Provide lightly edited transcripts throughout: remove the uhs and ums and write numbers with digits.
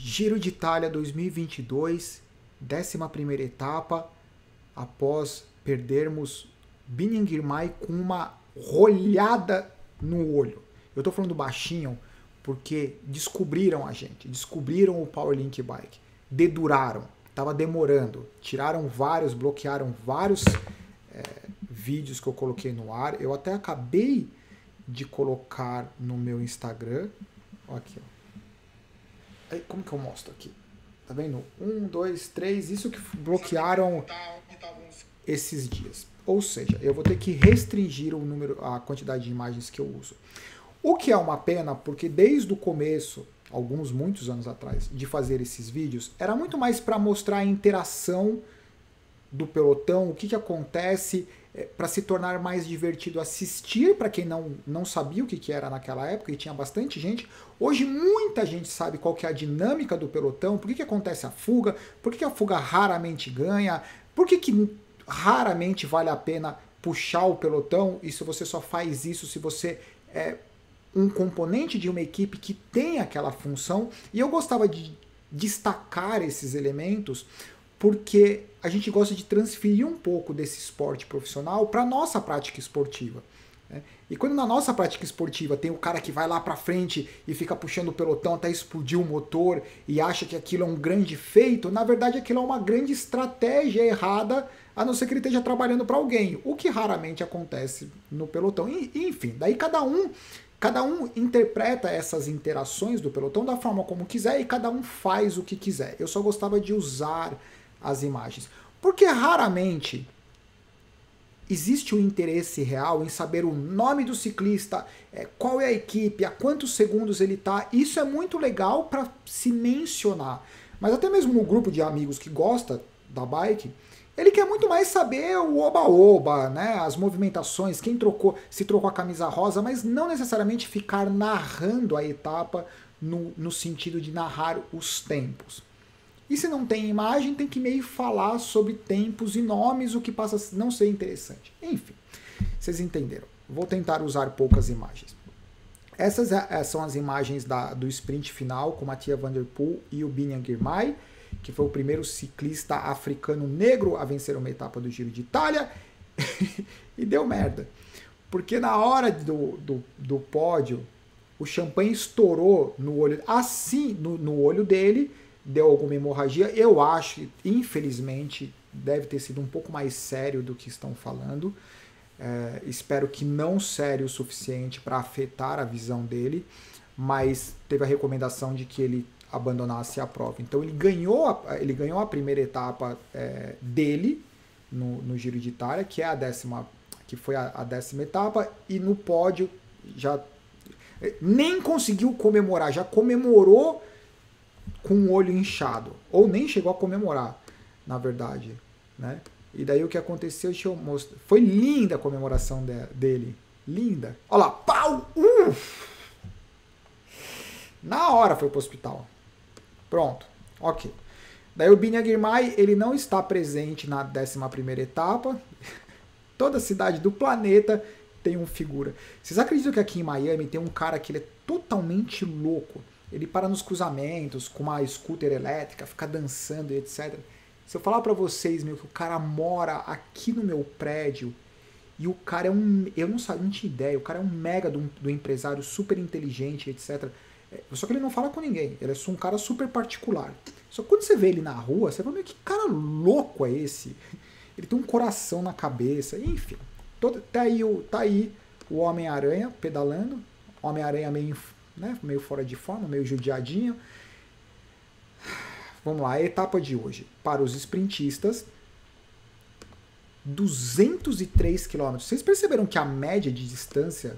Giro de Itália 2022, 11ª etapa, após perdermos Biniam Girmay com uma rolhada no olho. Eu tô falando baixinho porque descobriram a gente, descobriram o Powerlink Bike, deduraram, tava demorando, tiraram vários, bloquearam vários vídeos que eu coloquei no ar. Eu até acabei de colocar no meu Instagram. Ó aqui, ó. Aí, como que eu mostro aqui? Tá vendo? 1, 2, 3, isso que bloquearam esses dias. Ou seja, eu vou ter que restringir o número, a quantidade de imagens que eu uso. O que é uma pena, porque desde o começo, muitos anos atrás, de fazer esses vídeos, era muito mais para mostrar a interação do pelotão, o que acontece, para se tornar mais divertido assistir, para quem não sabia o que era naquela época, e tinha bastante gente. Hoje muita gente sabe qual que é a dinâmica do pelotão, por que acontece a fuga, por que a fuga raramente ganha, por que raramente vale a pena puxar o pelotão, e se você só faz isso se você é um componente de uma equipe que tem aquela função. E eu gostava de destacar esses elementos porque a gente gosta de transferir um pouco desse esporte profissional para a nossa prática esportiva. E quando na nossa prática esportiva tem o cara que vai lá para frente e fica puxando o pelotão até explodir o motor e acha que aquilo é um grande feito, na verdade aquilo é uma grande estratégia errada, a não ser que ele esteja trabalhando para alguém, o que raramente acontece no pelotão. Enfim, daí cada um interpreta essas interações do pelotão da forma como quiser e cada um faz o que quiser. Eu só gostava de usar as imagens, porque raramente existe o interesse real em saber o nome do ciclista, qual é a equipe, a quantos segundos ele está. Isso é muito legal para se mencionar, mas até mesmo no grupo de amigos que gosta da bike, ele quer muito mais saber o oba-oba, né? As movimentações, se trocou a camisa rosa, mas não necessariamente ficar narrando a etapa no sentido de narrar os tempos. E se não tem imagem, tem que meio falar sobre tempos e nomes, o que passa a não ser interessante. Enfim, vocês entenderam. Vou tentar usar poucas imagens. Essas são as imagens do sprint final com Mathieu van der Poel e o Biniam Girmay, que foi o primeiro ciclista africano negro a vencer uma etapa do Giro de Itália. E deu merda. Porque na hora do pódio, o champanhe estourou no olho, assim, no olho dele, deu alguma hemorragia. Eu acho que, infelizmente, deve ter sido um pouco mais sério do que estão falando. Espero que não sério o suficiente para afetar a visão dele, mas teve a recomendação de que ele abandonasse a prova. Então ele ganhou a primeira etapa dele no Giro de Itália, que foi a 10ª etapa, e no pódio já nem conseguiu comemorar, já comemorou com o olho inchado, ou nem chegou a comemorar, na verdade, né? E daí o que aconteceu, deixa eu mostrar. Foi linda a comemoração dele, linda. Olha lá, pau! Na hora foi pro hospital. Pronto, ok. Daí o Biniam Girmay, ele não está presente na 11ª etapa. Toda cidade do planeta tem um figura. Vocês acreditam que aqui em Miami tem um cara que ele é totalmente louco? Ele para nos cruzamentos com uma scooter elétrica, fica dançando e etc. Se eu falar pra vocês, que o cara mora aqui no meu prédio e o cara eu não tinha ideia, o cara é um mega do empresário, super inteligente, etc. Só que ele não fala com ninguém, ele é só um cara super particular. Só que quando você vê ele na rua, você fala, que cara louco é esse? Ele tem um coração na cabeça, enfim. Tá aí o Homem-Aranha pedalando, Homem-Aranha meio fora de forma, meio judiadinho. Vamos lá, a etapa de hoje. Para os sprintistas, 203 km. Vocês perceberam que a média de distância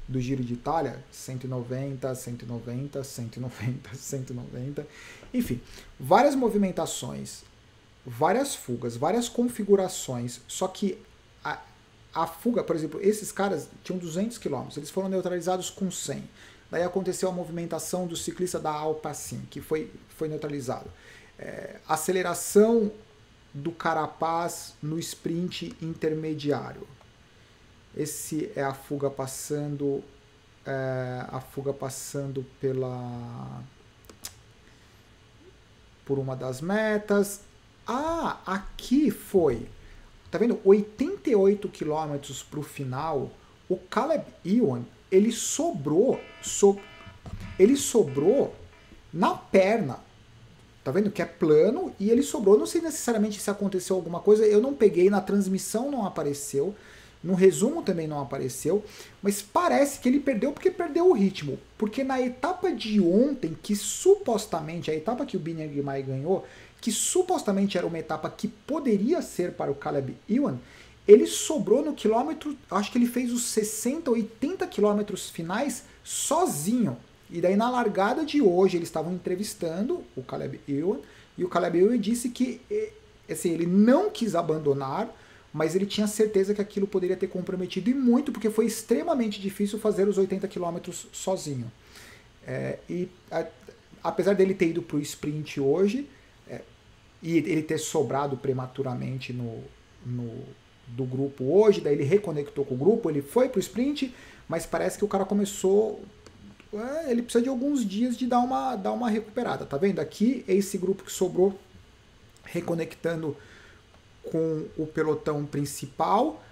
do Giro de Itália, 190, 190, 190, 190, enfim, várias movimentações, várias fugas, várias configurações, só que a fuga, por exemplo, esses caras tinham 200 km, eles foram neutralizados com 100. Daí aconteceu a movimentação do ciclista da Alpecin, que foi neutralizado. Aceleração do Carapaz no sprint intermediário. Esse é a fuga passando pela por uma das metas. Ah, aqui foi, tá vendo? 88 quilômetros para o final. O Caleb Ewan, ele sobrou na perna. Tá vendo que é plano e ele sobrou. Não sei necessariamente se aconteceu alguma coisa. Eu não peguei, na transmissão não apareceu. No resumo também não apareceu. Mas parece que ele perdeu porque perdeu o ritmo. Porque na etapa de ontem, que supostamente, a etapa que o Binyang Girmay ganhou, que supostamente era uma etapa que poderia ser para o Caleb Ewan, ele sobrou no quilômetro, acho que ele fez os 60, 80 quilômetros finais sozinho. E daí na largada de hoje eles estavam entrevistando o Caleb Ewan, e o Caleb Ewan disse que assim, ele não quis abandonar, mas ele tinha certeza que aquilo poderia ter comprometido, e muito, porque foi extremamente difícil fazer os 80 quilômetros sozinho. Apesar dele ter ido para o sprint hoje, e ele ter sobrado prematuramente do grupo hoje, daí ele reconectou com o grupo, ele foi para o sprint, mas parece que o cara começou... ele precisa de alguns dias de dar uma recuperada, tá vendo? Aqui é esse grupo que sobrou reconectando com o pelotão principal.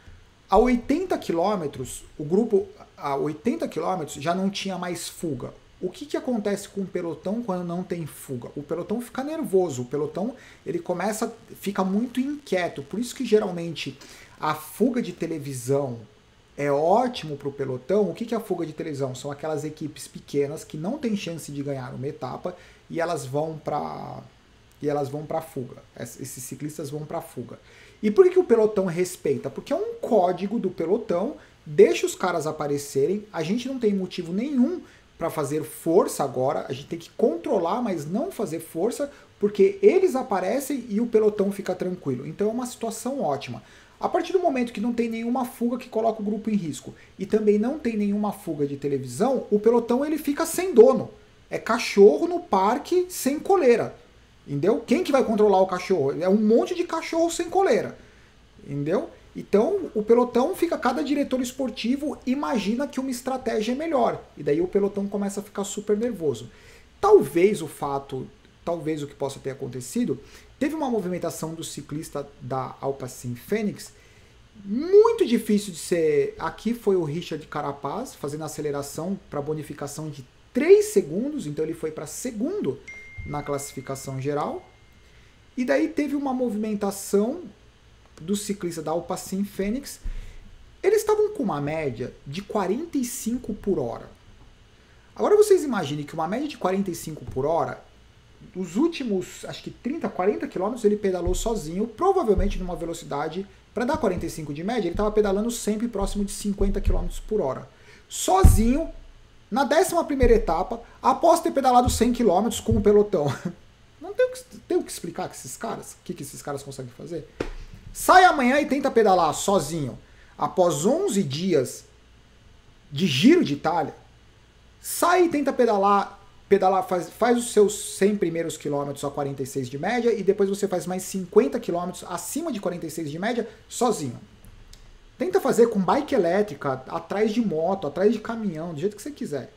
A 80 km, o grupo a 80 km já não tinha mais fuga. O que acontece com o pelotão quando não tem fuga? O pelotão fica nervoso, o pelotão ele fica muito inquieto, por isso que geralmente a fuga de televisão é ótimo para o pelotão. O que é a fuga de televisão? São aquelas equipes pequenas que não têm chance de ganhar uma etapa e elas vão para a fuga. Esses ciclistas vão para a fuga. E por que o pelotão respeita? Porque é um código do pelotão, deixa os caras aparecerem, a gente não tem motivo nenhum para fazer força agora, a gente tem que controlar, mas não fazer força, porque eles aparecem e o pelotão fica tranquilo. Então é uma situação ótima. A partir do momento que não tem nenhuma fuga que coloca o grupo em risco e também não tem nenhuma fuga de televisão, o pelotão ele fica sem dono. É cachorro no parque sem coleira. Entendeu? Quem que vai controlar o cachorro? É um monte de cachorro sem coleira. Entendeu? Então o pelotão fica, cada diretor esportivo imagina que uma estratégia é melhor. E daí o pelotão começa a ficar super nervoso. Talvez o que possa ter acontecido, teve uma movimentação do ciclista da Alpecin Fenix, muito difícil de ser. Aqui foi o Richard Carapaz fazendo aceleração para bonificação de 3 segundos, então ele foi para segundo na classificação geral. E daí teve uma movimentação do ciclista da Alpecin Fenix. Eles estavam com uma média de 45 por hora. Agora vocês imaginem que uma média de 45 por hora, os últimos, acho que 30, 40 quilômetros ele pedalou sozinho, provavelmente numa velocidade, para dar 45 de média, ele estava pedalando sempre próximo de 50 km por hora. Sozinho, na 11ª etapa, após ter pedalado 100 km com o pelotão. Não tem o que explicar com esses caras? O que esses caras conseguem fazer? Sai amanhã e tenta pedalar sozinho, após 11 dias de Giro de Itália. Sai e tenta pedalar, faz os seus 100 primeiros quilômetros a 46 de média e depois você faz mais 50 quilômetros acima de 46 de média sozinho. Tenta fazer com bike elétrica, atrás de moto, atrás de caminhão, do jeito que você quiser.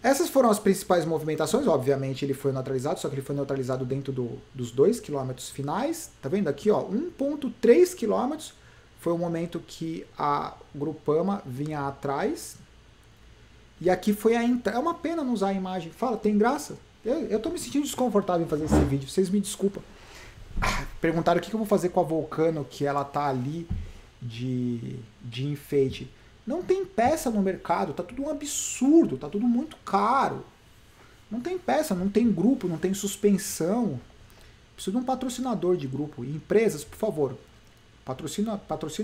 Essas foram as principais movimentações. Obviamente ele foi neutralizado, só que ele foi neutralizado dentro dos 2 quilômetros finais. Tá vendo aqui, ó, 1,3 quilômetros foi o momento que a Groupama vinha atrás. E aqui foi a entrada. É uma pena não usar a imagem. Fala, tem graça? Eu tô me sentindo desconfortável em fazer esse vídeo, vocês me desculpam. Perguntaram o que eu vou fazer com a Volcano, que ela tá ali de enfeite. Não tem peça no mercado, tá tudo um absurdo, tá tudo muito caro. Não tem peça, não tem grupo, não tem suspensão. Preciso de um patrocinador de grupo. Empresas, por favor, patrocina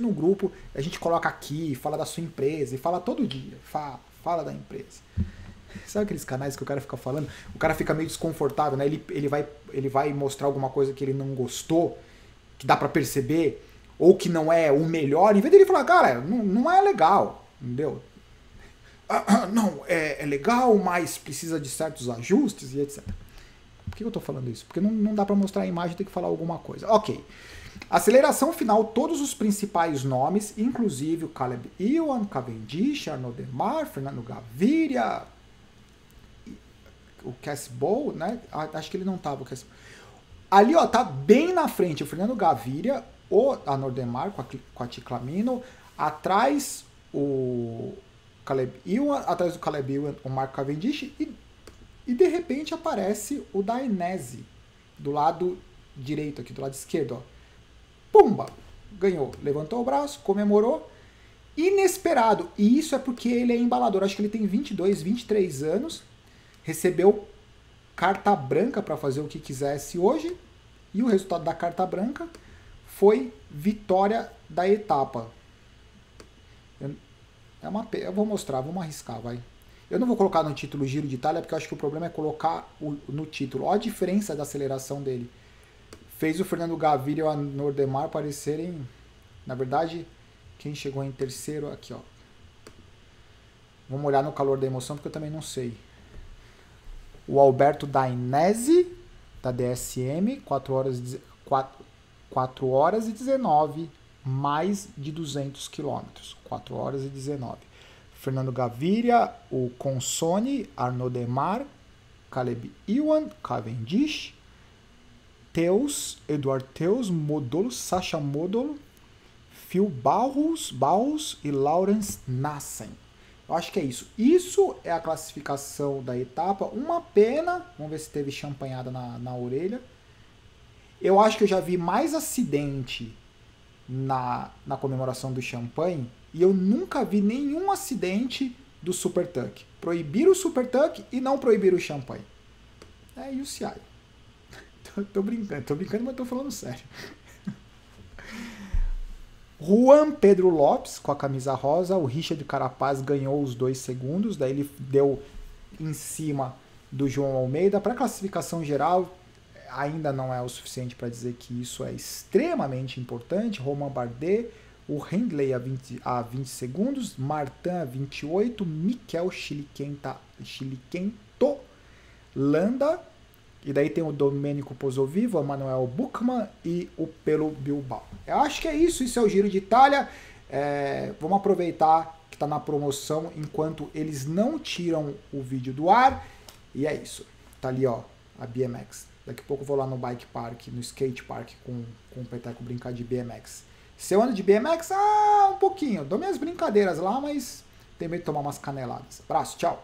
um grupo, a gente coloca aqui, fala da sua empresa, e fala todo dia, fala da empresa. Sabe aqueles canais que o cara fica falando? O cara fica meio desconfortável, né? Ele vai mostrar alguma coisa que ele não gostou, que dá pra perceber, ou que não é o melhor, em vez dele falar, cara, não é legal, entendeu? Não, é legal, mas precisa de certos ajustes e etc. Por que eu tô falando isso? Porque não dá pra mostrar a imagem, tem que falar alguma coisa. Ok. Aceleração final, todos os principais nomes, inclusive o Caleb Ewan, Cavendish, Arnaud Démare, Fernando Gaviria, o Casbow, né? Acho que ele não tava, o Casbow. Ali, ó, tá bem na frente o Fernando Gaviria, a Nordemar com a Ticlamino, atrás o Caleb Ewan, atrás do Caleb Ewan o Marco Cavendish, e de repente aparece o Dainese do lado direito aqui, do lado esquerdo, ó. Pumba! Ganhou, levantou o braço, comemorou. Inesperado, e isso é porque ele é embalador, acho que ele tem 22, 23 anos, recebeu carta branca para fazer o que quisesse hoje, e o resultado da carta branca foi vitória da etapa. Eu vou mostrar, vamos arriscar, vai. Eu não vou colocar no título Giro de Itália, porque eu acho que o problema é colocar no título. Olha a diferença da aceleração dele. Fez o Fernando Gaviria e o Nordemar parecerem, na verdade, quem chegou em terceiro aqui, ó. Vamos olhar no calor da emoção, porque eu também não sei. O Alberto Dainese, da DSM, 4 horas e 19, mais de 200 quilômetros. 4 horas e 19. Fernando Gaviria, o Consone, Arnaud Demar, Caleb Ewan, Cavendish, Teus, Eduard Teus, Modolo, Sacha Modolo, Phil Bauhaus e Laurens Nassen. Eu acho que é isso. Isso é a classificação da etapa. Uma pena. Vamos ver se teve champanhada na orelha. Eu acho que eu já vi mais acidente na comemoração do champanhe e eu nunca vi nenhum acidente do Super Tuck. Proibiram o Super Tuck e não proibiram o champanhe. É UCI. Tô brincando, mas tô falando sério. Juan Pedro Lopes com a camisa rosa, o Richard Carapaz ganhou os 2 segundos, daí ele deu em cima do João Almeida. Para a classificação geral, ainda não é o suficiente para dizer que isso é extremamente importante. Romain Bardet, o Hindley a 20 segundos, Martin a 28, Mikel Chiliquento Landa, e daí tem o Domênico Pozzovivo, o Manuel Buchmann e o Pelo Bilbao. Eu acho que é isso é o Giro de Itália. Vamos aproveitar que está na promoção enquanto eles não tiram o vídeo do ar. E é isso. Tá ali, ó, a BMX. Daqui a pouco eu vou lá no bike park, no skate park com o Peteco brincar de BMX. Se eu ando de BMX, um pouquinho. Dou minhas brincadeiras lá, mas tem medo de tomar umas caneladas. Abraço, tchau.